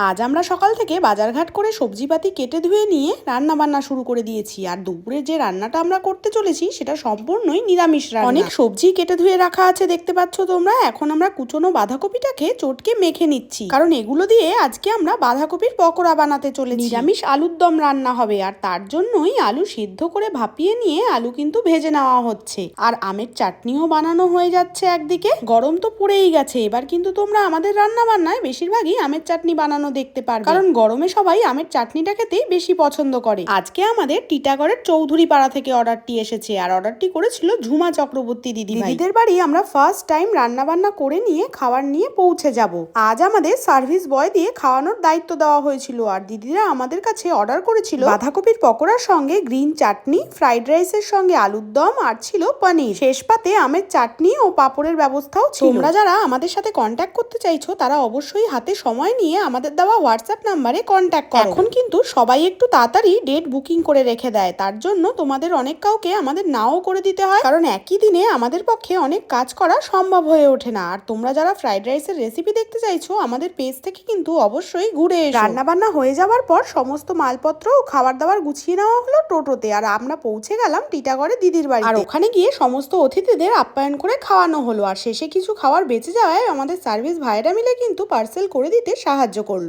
আজ আমরা সকাল থেকে বাজারঘাট করে সবজিপাতি কেটে ধুয়ে নিয়ে রান্না বান্না শুরু করে দিয়েছি। আর দুপুরে যে রান্নাটা আমরা করতে চলেছি সেটা সম্পূর্ণই নিরামিষ রান্না। অনেক সবজি কেটে ধুয়ে রাখা আছে দেখতে পাচ্ছ তোমরা। এখন আমরা কুচনো বাঁধাকপিটাকে চটকে মেখে নিচ্ছি, কারণ এগুলো দিয়ে আজকে আমরা বাঁধাকপির পকোড়া বানাতে চলেছি। নিরামিষ আলুর দম রান্না হবে, আর তার জন্যই আলু সিদ্ধ করে ভাপিয়ে নিয়ে আলু কিন্তু ভেজে নেওয়া হচ্ছে। আর আমের চাটনিও বানানো হয়ে যাচ্ছে একদিকে। গরম তো পড়েই গেছে, এবার কিন্তু তোমরা আমাদের রান্না বান্নায় বেশিরভাগই আমের চাটনি বানানো দেখতে পারবে, কারণ গরমে সবাই আমের চাটনিটা খেতেই বেশি পছন্দ করে। আজকে আমাদের টিটাগড়ের চৌধুরী পাড়া থেকে অর্ডারটি এসেছে, আর অর্ডারটি করেছিল ঝুমা চক্রবর্তী দিদিদের বাড়ি। আমরা ফার্স্ট টাইম রান্না বান্না করে নিয়ে খাবার নিয়ে পৌঁছে যাব। আজ আমাদের সার্ভিস বয় দিয়ে খাওয়ানোর দায়িত্ব দেওয়া হয়েছিল, আর দিদিরা আমাদের কাছে অর্ডার করেছিল বাঁধাকপির পকোড়ার সঙ্গে গ্রিন চাটনি, ফ্রাইড রাইসের সঙ্গে আলুর দম, আর ছিল পনির। শেষ পাতে আমের চাটনি ও পাপড়ের ব্যবস্থাও ছিল। তোমরা যারা আমাদের সাথে কন্ট্যাক্ট করতে চাইছো তারা অবশ্যই হাতে সময় নিয়ে আমাদের দেওয়া হোয়াটসঅ্যাপ নাম্বারে কন্ট্যাক্ট করো। এখন কিন্তু সবাই একটু তাড়াতাড়ি ডেট বুকিং করে রেখে দেয়, তার জন্য তোমাদের অনেক কাউকে আমাদের নাও করে দিতে হয়, কারণ একই দিনে আমাদের পক্ষে অনেক কাজ করা সম্ভব হয়ে ওঠে না। আর তোমরা যারা ফ্রাইড রাইসের রেসিপি দেখতে চাইছো আমাদের পেজ থেকে কিন্তু অবশ্যই ঘুরে এসো। রান্না বান্না হয়ে যাওয়ার পর সমস্ত মালপত্র ও খাবার দাবার গুছিয়ে নেওয়া হলো টোটোতে, আর আমরা পৌঁছে গেলাম টিটাগড়ে দিদির বাড়ি। আর ওখানে গিয়ে সমস্ত অতিথিদের আপ্যায়ন করে খাওয়ানো হলো, আর শেষে কিছু খাবার বেঁচে যাওয়ায় আমাদের সার্ভিস ভাইরা মিলে কিন্তু পার্সেল করে দিতে সাহায্য করলো।